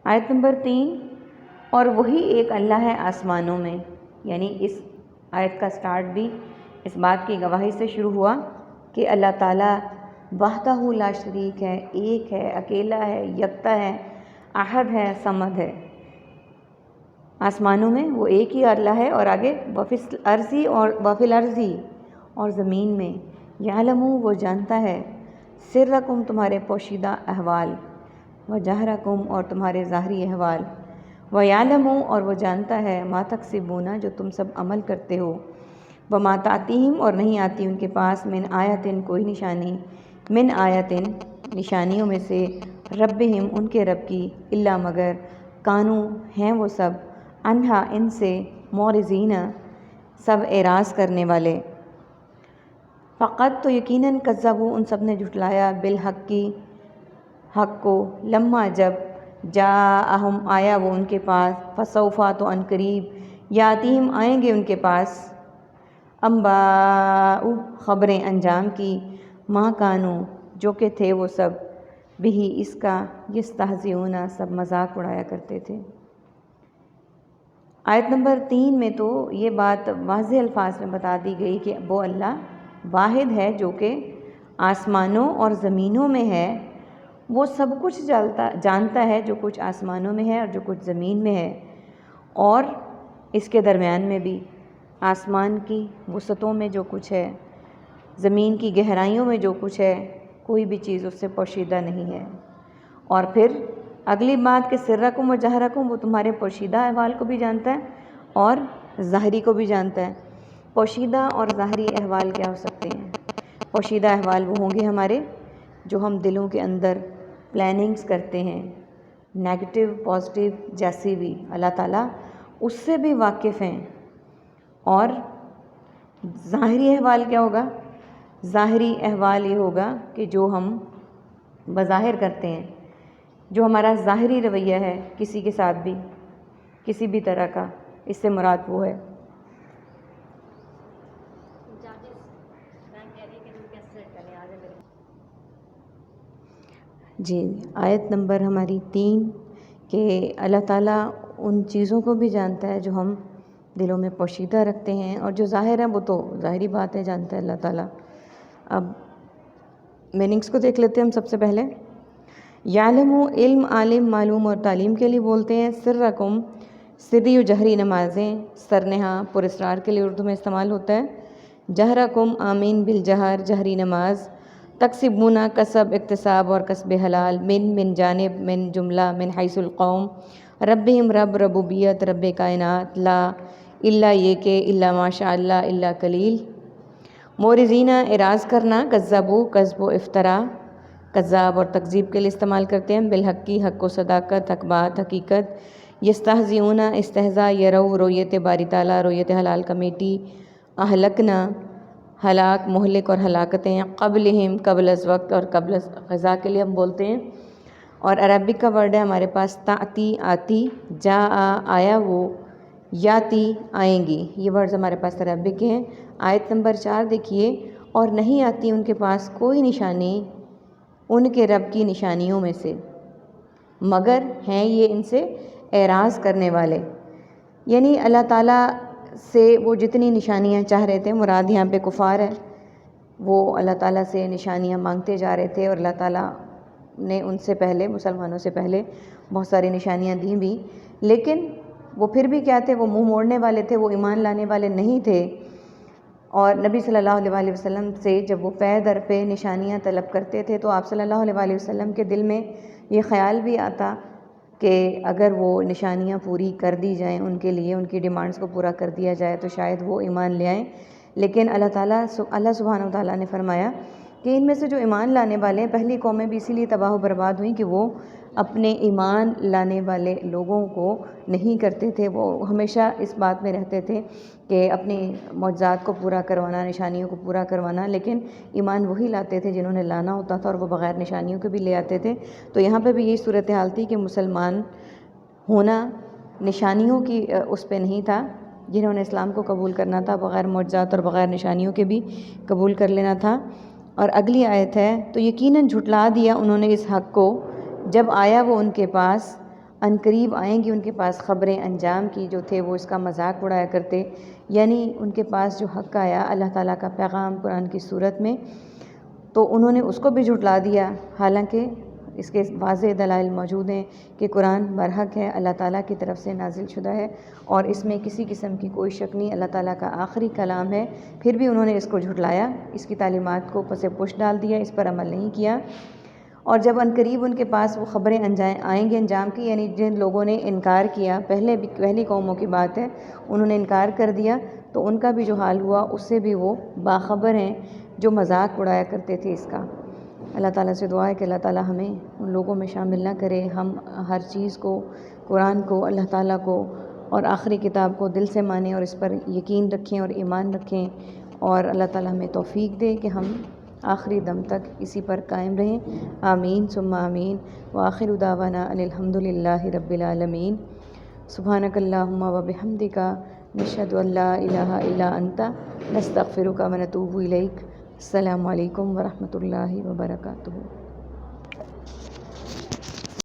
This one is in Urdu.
آیت نمبر 3، اور وہی ایک اللہ ہے آسمانوں میں، یعنی اس آیت کا سٹارٹ بھی اس بات کی گواہی سے شروع ہوا کہ اللہ تعالیٰ وحدہ لا شریک ہے، ایک ہے، اکیلا ہے، یکتا ہے، احد ہے، صمد ہے۔ آسمانوں میں وہ ایک ہی اللہ ہے، اور آگے وفی الارضی اور زمین میں، یعلم وہ جانتا ہے، سرکم تمہارے پوشیدہ احوال، وجہرکم اور تمہارے ظاہری احوال، ویعلم اور وہ جانتا ہے، ما تکسبون جو تم سب عمل کرتے ہو، وما تأتیہم اور نہیں آتی ان کے پاس، من آیتن کوئی نشانی، من آیتن نشانیوں میں سے، ربہم ان کے رب کی، الا مگر، کانو ہیں وہ سب، انہا ان سے، معرضین سب اعراض کرنے والے، فقط تو یقیناً کذبوا ان سب نے جھٹلایا، بالحق کی حق کو، لما جب، جاءہم آیا وہ ان کے پاس، فسوفا تو ان قریب، یاتیہم آئیں گے ان کے پاس، انباء خبریں انجام کی، ما کانو جو کہ تھے وہ سب، بھی اس کا، یستہزئون سب مذاق اڑایا کرتے تھے۔ آیت نمبر 3 میں تو یہ بات واضح الفاظ میں بتا دی گئی کہ وہ اللہ واحد ہے جو کہ آسمانوں اور زمینوں میں ہے، وہ سب کچھ جانتا ہے جو کچھ آسمانوں میں ہے اور جو کچھ زمین میں ہے، اور اس کے درمیان میں بھی، آسمان کی وسعتوں میں جو کچھ ہے، زمین کی گہرائیوں میں جو کچھ ہے، کوئی بھی چیز اس سے پوشیدہ نہیں ہے۔ اور پھر اگلی بات کہ سرکم و جہرکم، وہ تمہارے پوشیدہ احوال کو بھی جانتا ہے اور ظاہری کو بھی جانتا ہے۔ پوشیدہ اور ظاہری احوال کیا ہو سکتے ہیں؟ پوشیدہ احوال وہ ہوں گے ہمارے جو ہم دلوں کے اندر پلاننگز کرتے ہیں، نیگیٹو پازیٹیو جیسی بھی، اللہ تعالیٰ اس سے بھی واقف ہیں۔ اور ظاہری احوال کیا ہوگا؟ ظاہری احوال یہ ہوگا کہ جو ہم بظاہر کرتے ہیں، جو ہمارا ظاہری رویہ ہے کسی کے ساتھ بھی، کسی بھی طرح کا، اس سے مراد وہ ہے۔ جی، آیت نمبر ہماری 3 کہ اللہ تعالیٰ ان چیزوں کو بھی جانتا ہے جو ہم دلوں میں پوشیدہ رکھتے ہیں، اور جو ظاہر ہے وہ تو ظاہری بات ہے، جانتا ہے اللہ تعالیٰ۔ اب میننگز کو دیکھ لیتے ہیں ہم سب سے پہلے۔ یعلم علم، عالم، معلوم اور تعلیم کے لیے بولتے ہیں۔ سرکم سری و جہری نمازیں، سرنہا پر اسرار کے لیے اردو میں استعمال ہوتا ہے۔ جہرکم آمین بالجہر، جہری نماز۔ تکسبون کسب، اکتساب اور کسب حلال، من جانب، من جملہ، من حیث القوم، ربہم رب، ربوبیت، رب کائنات، لا الا یہ کہ، الا ماشاء اللہ، الا قلیل۔ مورزین اعراض کرنا، کذبوا کذب و افطرا، کذاب اور تکذیب کے لیے استعمال کرتے ہیں، بالحق کی حق و صداقت، حق بات، حقیقت، یستہزئون استہزاء، یرو رویت باری تعالیٰ، رویت حلال کمیٹی، اہلکنا ہلاک، مہلک اور ہلاکتیں، قبلہم قبل از وقت اور قبل از قضا کے لیے ہم بولتے ہیں۔ اور عربک کا ورڈ ہے ہمارے پاس تاتی، آتی، جا آیا وہ، یاتی آئیں گی، یہ ورڈز ہمارے پاس عربک کے ہیں۔ آیت نمبر 4 دیکھیے، اور نہیں آتی ان کے پاس کوئی نشانی ان کے رب کی نشانیوں میں سے، مگر ہیں یہ ان سے اعراض کرنے والے، یعنی اللہ تعالیٰ سے وہ جتنی نشانیاں چاہ رہے تھے، مراد یہاں پہ کفار ہے، وہ اللہ تعالیٰ سے نشانیاں مانگتے جا رہے تھے، اور اللہ تعالیٰ نے ان سے پہلے، مسلمانوں سے پہلے بہت ساری نشانیاں دیں بھی، لیکن وہ پھر بھی کیا تھے؟ وہ منہ موڑنے والے تھے، وہ ایمان لانے والے نہیں تھے۔ اور نبی صلی اللہ علیہ وسلم سے جب وہ پے در پہ نشانیاں طلب کرتے تھے تو آپ صلی اللہ علیہ وسلم کے دل میں یہ خیال بھی آتا کہ اگر وہ نشانیاں پوری کر دی جائیں ان کے لیے، ان کی ڈیمانڈز کو پورا کر دیا جائے تو شاید وہ ایمان لے آئیں، لیکن اللہ سبحانہ وتعالیٰ نے فرمایا کہ ان میں سے جو ایمان لانے والے ہیں، پہلی قومیں بھی اسی لیے تباہ و برباد ہوئیں کہ وہ اپنے ایمان لانے والے لوگوں کو نہیں کرتے تھے، وہ ہمیشہ اس بات میں رہتے تھے کہ اپنی معجزات کو پورا کروانا، نشانیوں کو پورا کروانا، لیکن ایمان وہی لاتے تھے جنہوں نے لانا ہوتا تھا، اور وہ بغیر نشانیوں کے بھی لے آتے تھے۔ تو یہاں پہ بھی یہی صورتحال تھی کہ مسلمان ہونا نشانیوں کی اس پہ نہیں تھا، جنہوں نے اسلام کو قبول کرنا تھا بغیر معجزات اور بغیر نشانیوں کے بھی قبول کر لینا تھا۔ اور اگلی آیت ہے، تو یقیناً جھٹلا دیا انہوں نے اس حق کو جب آیا وہ ان کے پاس، ان قریب آئیں گی ان کے پاس خبریں انجام کی جو تھے وہ اس کا مذاق اڑایا کرتے، یعنی ان کے پاس جو حق آیا اللہ تعالیٰ کا پیغام قرآن کی صورت میں، تو انہوں نے اس کو بھی جھٹلا دیا، حالانکہ اس کے واضح دلائل موجود ہیں کہ قرآن برحق ہے، اللہ تعالیٰ کی طرف سے نازل شدہ ہے اور اس میں کسی قسم کی کوئی شک نہیں، اللہ تعالیٰ کا آخری کلام ہے، پھر بھی انہوں نے اس کو جھٹلایا، اس کی تعلیمات کو پس پش ڈال دیا، اس پر عمل نہیں کیا۔ اور جب ان قریب ان کے پاس وہ خبریں آئیں گے انجام کی، یعنی جن لوگوں نے انکار کیا، پہلی قوموں کی بات ہے، انہوں نے انکار کر دیا، تو ان کا بھی جو حال ہوا اس سے بھی وہ باخبر ہیں جو مذاق اڑایا کرتے تھے اس کا۔ اللہ تعالیٰ سے دعا ہے کہ اللہ تعالیٰ ہمیں ان لوگوں میں شامل نہ کرے، ہم ہر چیز کو، قرآن کو، اللہ تعالیٰ کو اور آخری کتاب کو دل سے مانیں اور اس پر یقین رکھیں اور ایمان رکھیں، اور اللہ تعالیٰ ہمیں توفیق دے کہ ہم آخری دم تک اسی پر قائم رہیں۔ آمین ثم آمین، وآخر دعوانا ان الحمد للہ رب العالمین۔ سبحانک اللہم وبحمدک، نشہد ان لا الہ الا انت، نستغفرک ونتوب الیک۔ السلام علیکم ورحمۃ اللہ وبرکاتہ۔